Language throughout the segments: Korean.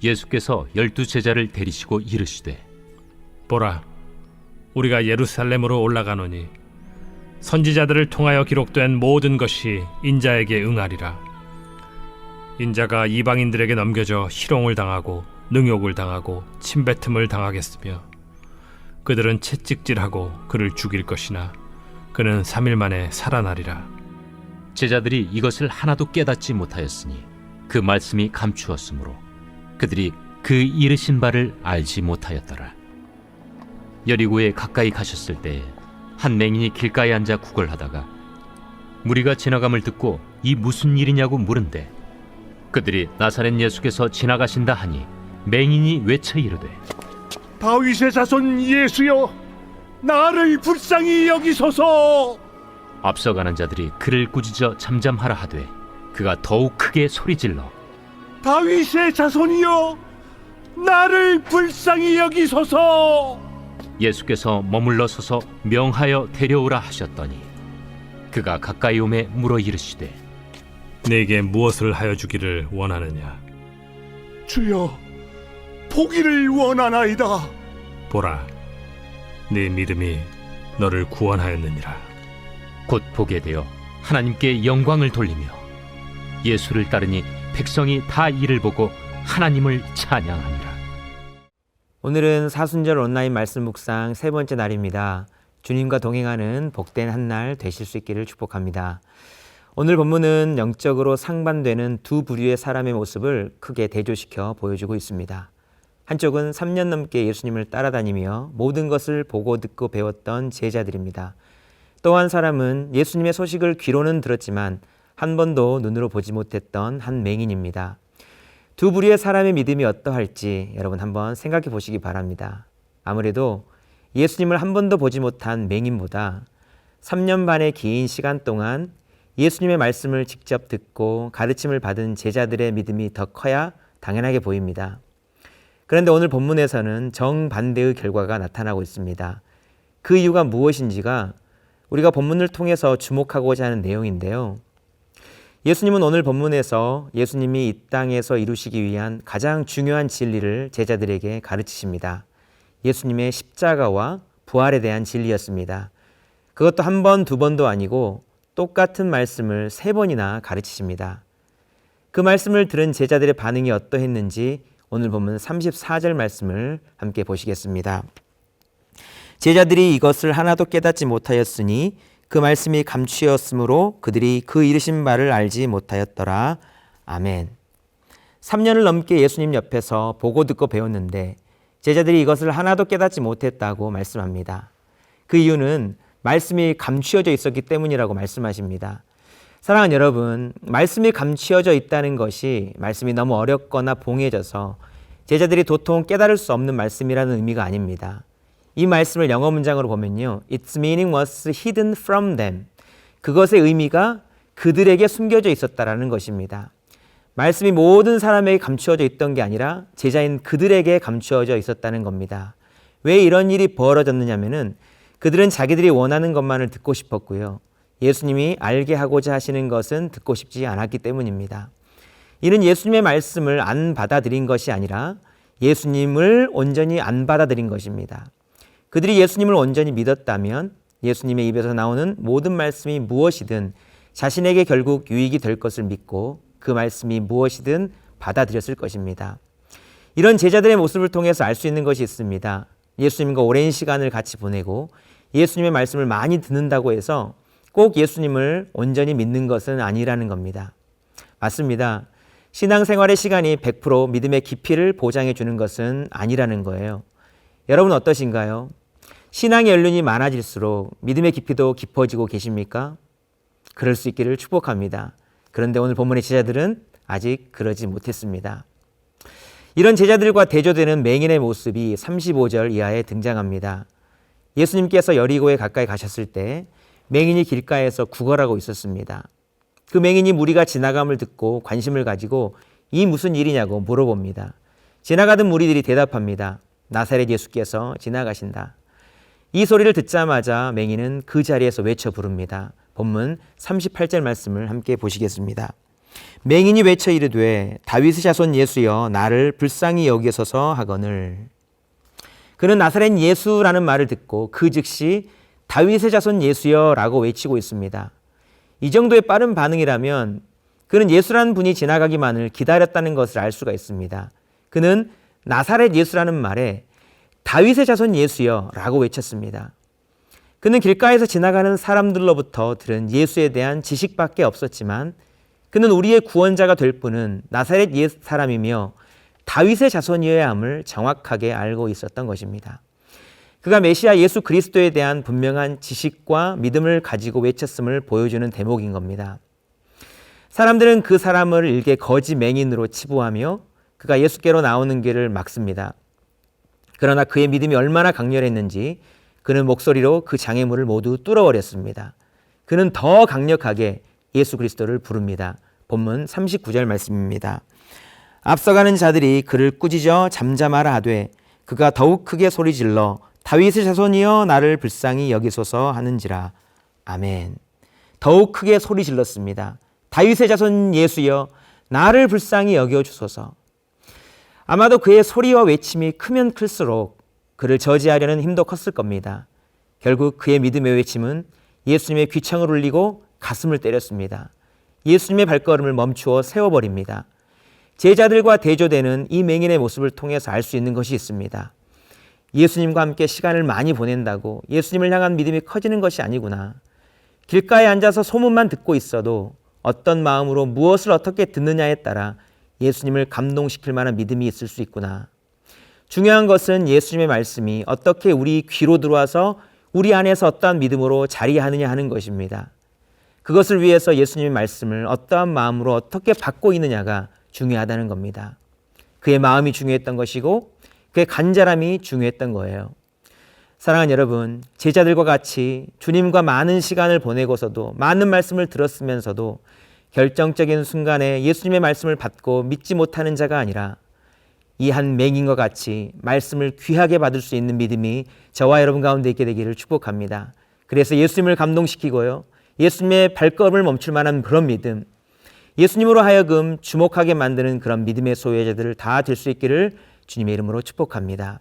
예수께서 12제자를 데리시고 이르시되 보라, 우리가 예루살렘으로 올라가노니 선지자들을 통하여 기록된 모든 것이 인자에게 응하리라. 인자가 이방인들에게 넘겨져 희롱을 당하고 능욕을 당하고 침뱉음을 당하겠으며 그들은 채찍질하고 그를 죽일 것이나 그는 3일 만에 살아나리라. 제자들이 이것을 하나도 깨닫지 못하였으니 그 말씀이 감추었으므로 그들이 그 이르신 바를 알지 못하였더라. 여리고에 가까이 가셨을 때 한 맹인이 길가에 앉아 구걸하다가 무리가 지나감을 듣고 이 무슨 일이냐고 물은데 그들이 나사렛 예수께서 지나가신다 하니 맹인이 외쳐 이르되 다윗의 자손 예수여, 나를 불쌍히 여기소서. 앞서가는 자들이 그를 꾸짖어 잠잠하라 하되 그가 더욱 크게 소리질러 다윗의 자손이여, 나를 불쌍히 여기소서. 예수께서 머물러 서서 명하여 데려오라 하셨더니 그가 가까이 오매 물어 이르시되 네게 무엇을 하여 주기를 원하느냐? 주여, 보기를 원하나이다. 보라, 네 믿음이 너를 구원하였느니라. 곧 보게 되어 하나님께 영광을 돌리며 예수를 따르니 백성이 다 이를 보고 하나님을 찬양하니라. 오늘은 사순절 온라인 말씀 묵상 세 번째 날입니다. 주님과 동행하는 복된 한 날 되실 수 있기를 축복합니다. 오늘 본문은 영적으로 상반되는 두 부류의 사람의 모습을 크게 대조시켜 보여주고 있습니다. 한쪽은 3년 넘게 예수님을 따라다니며 모든 것을 보고 듣고 배웠던 제자들입니다. 또 한 사람은 예수님의 소식을 귀로는 들었지만 한 번도 눈으로 보지 못했던 한 맹인입니다. 두 부류의 사람의 믿음이 어떠할지 여러분 한번 생각해 보시기 바랍니다. 아무래도 예수님을 한 번도 보지 못한 맹인보다 3년 반의 긴 시간 동안 예수님의 말씀을 직접 듣고 가르침을 받은 제자들의 믿음이 더 커야 당연하게 보입니다. 그런데 오늘 본문에서는 정반대의 결과가 나타나고 있습니다. 그 이유가 무엇인지가 우리가 본문을 통해서 주목하고자 하는 내용인데요. 예수님은 오늘 본문에서 예수님이 이 땅에서 이루시기 위한 가장 중요한 진리를 제자들에게 가르치십니다. 예수님의 십자가와 부활에 대한 진리였습니다. 그것도 한 번, 두 번도 아니고 똑같은 말씀을 3번이나 가르치십니다. 그 말씀을 들은 제자들의 반응이 어떠했는지 오늘 본문 34절 말씀을 함께 보시겠습니다. 제자들이 이것을 하나도 깨닫지 못하였으니 그 말씀이 감추었으므로 그들이 그 이르신 바를 알지 못하였더라. 아멘. 3년을 넘게 예수님 옆에서 보고 듣고 배웠는데 제자들이 이것을 하나도 깨닫지 못했다고 말씀합니다. 그 이유는 말씀이 감추어져 있었기 때문이라고 말씀하십니다. 사랑하는 여러분, 말씀이 감추어져 있다는 것이 말씀이 너무 어렵거나 봉해져서 제자들이 도통 깨달을 수 없는 말씀이라는 의미가 아닙니다. 이 말씀을 영어 문장으로 보면요, Its meaning was hidden from them. 그것의 의미가 그들에게 숨겨져 있었다라는 것입니다. 말씀이 모든 사람에게 감추어져 있던 게 아니라 제자인 그들에게 감추어져 있었다는 겁니다. 왜 이런 일이 벌어졌느냐면은 그들은 자기들이 원하는 것만을 듣고 싶었고요. 예수님이 알게 하고자 하시는 것은 듣고 싶지 않았기 때문입니다. 이는 예수님의 말씀을 안 받아들인 것이 아니라 예수님을 온전히 안 받아들인 것입니다. 그들이 예수님을 온전히 믿었다면 예수님의 입에서 나오는 모든 말씀이 무엇이든 자신에게 결국 유익이 될 것을 믿고 그 말씀이 무엇이든 받아들였을 것입니다. 이런 제자들의 모습을 통해서 알 수 있는 것이 있습니다. 예수님과 오랜 시간을 같이 보내고 예수님의 말씀을 많이 듣는다고 해서 꼭 예수님을 온전히 믿는 것은 아니라는 겁니다. 맞습니다. 신앙생활의 시간이 100% 믿음의 깊이를 보장해 주는 것은 아니라는 거예요. 여러분 어떠신가요? 신앙의 연륜이 많아질수록 믿음의 깊이도 깊어지고 계십니까? 그럴 수 있기를 축복합니다. 그런데 오늘 본문의 제자들은 아직 그러지 못했습니다. 이런 제자들과 대조되는 맹인의 모습이 35절 이하에 등장합니다. 예수님께서 여리고에 가까이 가셨을 때 맹인이 길가에서 구걸하고 있었습니다. 그 맹인이 무리가 지나감을 듣고 관심을 가지고 이 무슨 일이냐고 물어봅니다. 지나가던 무리들이 대답합니다. 나사렛 예수께서 지나가신다. 이 소리를 듣자마자 맹인은 그 자리에서 외쳐 부릅니다. 본문 38절 말씀을 함께 보시겠습니다. 맹인이 외쳐 이르되 다윗의 자손 예수여 나를 불쌍히 여기소서 하거늘. 그는 나사렛 예수라는 말을 듣고 그 즉시 다윗의 자손 예수여 라고 외치고 있습니다. 이 정도의 빠른 반응이라면 그는 예수라는 분이 지나가기만을 기다렸다는 것을 알 수가 있습니다. 그는 나사렛 예수라는 말에 다윗의 자손 예수여 라고 외쳤습니다. 그는 길가에서 지나가는 사람들로부터 들은 예수에 대한 지식밖에 없었지만 그는 우리의 구원자가 될 분은 나사렛 옛 사람이며 다윗의 자손이어야 함을 정확하게 알고 있었던 것입니다. 그가 메시아 예수 그리스도에 대한 분명한 지식과 믿음을 가지고 외쳤음을 보여주는 대목인 겁니다. 사람들은 그 사람을 일개 거지 맹인으로 치부하며 그가 예수께로 나오는 길을 막습니다. 그러나 그의 믿음이 얼마나 강렬했는지 그는 목소리로 그 장애물을 모두 뚫어버렸습니다. 그는 더 강력하게 예수 그리스도를 부릅니다. 본문 39절 말씀입니다. 앞서가는 자들이 그를 꾸짖어 잠잠하라 하되 그가 더욱 크게 소리질러 다윗의 자손이여 나를 불쌍히 여기소서 하는지라. 아멘. 더욱 크게 소리질렀습니다. 다윗의 자손 예수여 나를 불쌍히 여겨주소서. 아마도 그의 소리와 외침이 크면 클수록 그를 저지하려는 힘도 컸을 겁니다. 결국 그의 믿음의 외침은 예수님의 귀청을 울리고 가슴을 때렸습니다. 예수님의 발걸음을 멈추어 세워버립니다. 제자들과 대조되는 이 맹인의 모습을 통해서 알 수 있는 것이 있습니다. 예수님과 함께 시간을 많이 보낸다고 예수님을 향한 믿음이 커지는 것이 아니구나. 길가에 앉아서 소문만 듣고 있어도 어떤 마음으로 무엇을 어떻게 듣느냐에 따라 예수님을 감동시킬 만한 믿음이 있을 수 있구나. 중요한 것은 예수님의 말씀이 어떻게 우리 귀로 들어와서 우리 안에서 어떠한 믿음으로 자리하느냐 하는 것입니다. 그것을 위해서 예수님의 말씀을 어떠한 마음으로 어떻게 받고 있느냐가 중요하다는 겁니다. 그의 마음이 중요했던 것이고 그의 간절함이 중요했던 거예요. 사랑하는 여러분, 제자들과 같이 주님과 많은 시간을 보내고서도 많은 말씀을 들었으면서도 결정적인 순간에 예수님의 말씀을 받고 믿지 못하는 자가 아니라 이 한 맹인과 같이 말씀을 귀하게 받을 수 있는 믿음이 저와 여러분 가운데 있게 되기를 축복합니다. 그래서 예수님을 감동시키고요, 예수님의 발걸음을 멈출 만한 그런 믿음, 예수님으로 하여금 주목하게 만드는 그런 믿음의 소유자들 다 될 수 있기를 주님의 이름으로 축복합니다.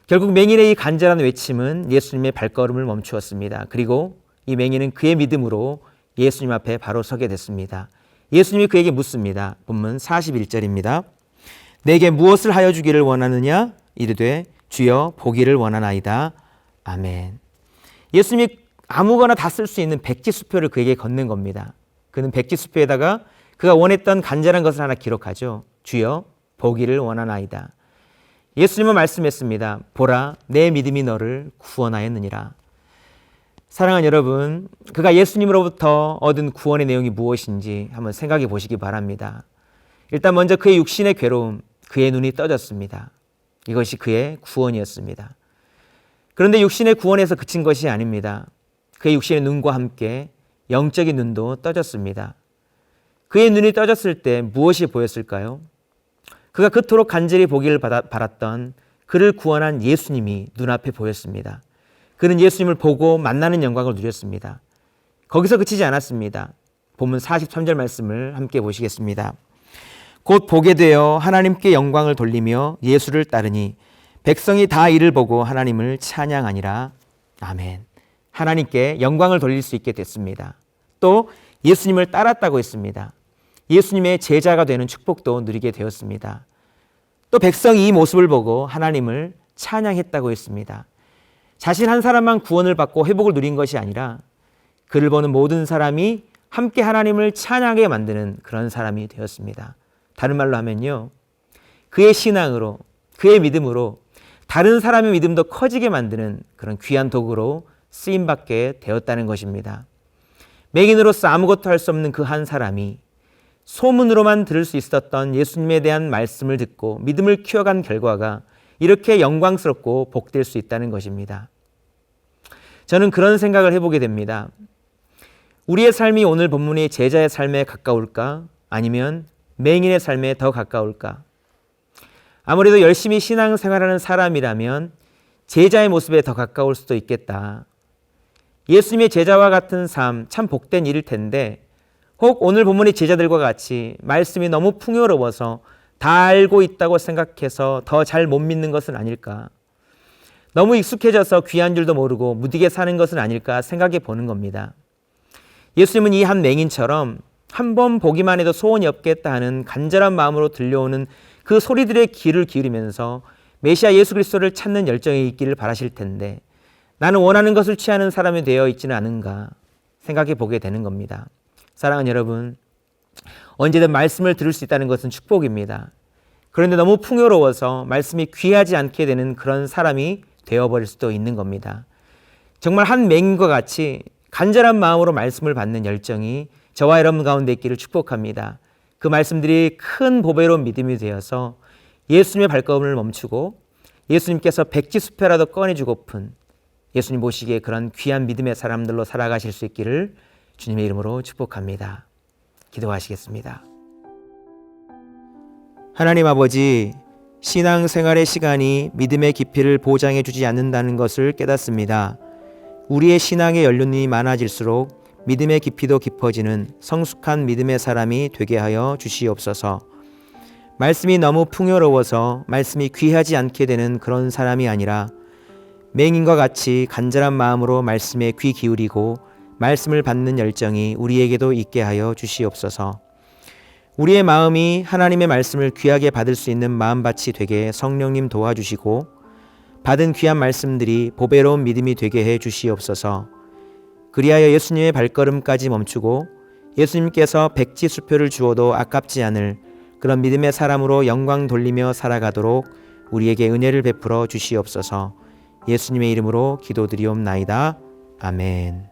결국 맹인의 이 간절한 외침은 예수님의 발걸음을 멈추었습니다. 그리고 이 맹인은 그의 믿음으로 예수님 앞에 바로 서게 됐습니다. 예수님이 그에게 묻습니다. 본문 41절입니다. 내게 무엇을 하여 주기를 원하느냐? 이르되 주여 보기를 원하나이다. 아멘. 예수님이 아무거나 다 쓸 수 있는 백지수표를 그에게 건넨 겁니다. 그는 백지수표에다가 그가 원했던 간절한 것을 하나 기록하죠. 주여 보기를 원하나이다. 예수님은 말씀했습니다. 보라, 내 믿음이 너를 구원하였느니라. 사랑하는 여러분, 그가 예수님으로부터 얻은 구원의 내용이 무엇인지 한번 생각해 보시기 바랍니다. 일단 먼저 그의 육신의 괴로움, 그의 눈이 떠졌습니다. 이것이 그의 구원이었습니다. 그런데 육신의 구원에서 그친 것이 아닙니다. 그의 육신의 눈과 함께 영적인 눈도 떠졌습니다. 그의 눈이 떠졌을 때 무엇이 보였을까요? 그가 그토록 간절히 보기를 바랐던 그를 구원한 예수님이 눈앞에 보였습니다. 그는 예수님을 보고 만나는 영광을 누렸습니다. 거기서 그치지 않았습니다. 본문 43절 말씀을 함께 보시겠습니다. 곧 보게 되어 하나님께 영광을 돌리며 예수를 따르니 백성이 다 이를 보고 하나님을 찬양하니라. 아멘. 하나님께 영광을 돌릴 수 있게 됐습니다. 또 예수님을 따랐다고 했습니다. 예수님의 제자가 되는 축복도 누리게 되었습니다. 또 백성이 이 모습을 보고 하나님을 찬양했다고 했습니다. 자신 한 사람만 구원을 받고 회복을 누린 것이 아니라 그를 보는 모든 사람이 함께 하나님을 찬양하게 만드는 그런 사람이 되었습니다. 다른 말로 하면요, 그의 신앙으로, 그의 믿음으로 다른 사람의 믿음도 커지게 만드는 그런 귀한 도구로 쓰임받게 되었다는 것입니다. 맹인으로서 아무것도 할 수 없는 그 한 사람이 소문으로만 들을 수 있었던 예수님에 대한 말씀을 듣고 믿음을 키워간 결과가 이렇게 영광스럽고 복될 수 있다는 것입니다. 저는 그런 생각을 해보게 됩니다. 우리의 삶이 오늘 본문의 제자의 삶에 가까울까? 아니면 맹인의 삶에 더 가까울까? 아무래도 열심히 신앙생활하는 사람이라면 제자의 모습에 더 가까울 수도 있겠다. 예수님의 제자와 같은 삶, 참 복된 일일 텐데 혹 오늘 본문의 제자들과 같이 말씀이 너무 풍요로워서 다 알고 있다고 생각해서 더 잘 못 믿는 것은 아닐까? 너무 익숙해져서 귀한 줄도 모르고 무디게 사는 것은 아닐까 생각해 보는 겁니다. 예수님은 이 한 맹인처럼 한 번 보기만 해도 소원이 없겠다 하는 간절한 마음으로 들려오는 그 소리들의 귀를 기울이면서 메시아 예수 그리스도를 찾는 열정이 있기를 바라실 텐데 나는 원하는 것을 취하는 사람이 되어 있지는 않은가 생각해 보게 되는 겁니다. 사랑하는 여러분, 언제든 말씀을 들을 수 있다는 것은 축복입니다. 그런데 너무 풍요로워서 말씀이 귀하지 않게 되는 그런 사람이 되어버릴 수도 있는 겁니다. 정말 한 맹인과 같이 간절한 마음으로 말씀을 받는 열정이 저와 여러분 가운데 있기를 축복합니다. 그 말씀들이 큰 보배로운 믿음이 되어서 예수님의 발걸음을 멈추고 예수님께서 백지수표라도 꺼내주고픈 예수님 보시기에 그런 귀한 믿음의 사람들로 살아가실 수 있기를 주님의 이름으로 축복합니다. 기도하시겠습니다. 하나님 아버지, 신앙생활의 시간이 믿음의 깊이를 보장해 주지 않는다는 것을 깨닫습니다. 우리의 신앙의 연륜이 많아질수록 믿음의 깊이도 깊어지는 성숙한 믿음의 사람이 되게 하여 주시옵소서. 말씀이 너무 풍요로워서 말씀이 귀하지 않게 되는 그런 사람이 아니라 맹인과 같이 간절한 마음으로 말씀에 귀 기울이고 말씀을 받는 열정이 우리에게도 있게 하여 주시옵소서. 우리의 마음이 하나님의 말씀을 귀하게 받을 수 있는 마음밭이 되게 성령님 도와주시고 받은 귀한 말씀들이 보배로운 믿음이 되게 해 주시옵소서. 그리하여 예수님의 발걸음까지 멈추고 예수님께서 백지수표를 주어도 아깝지 않을 그런 믿음의 사람으로 영광 돌리며 살아가도록 우리에게 은혜를 베풀어 주시옵소서. 예수님의 이름으로 기도드리옵나이다. 아멘.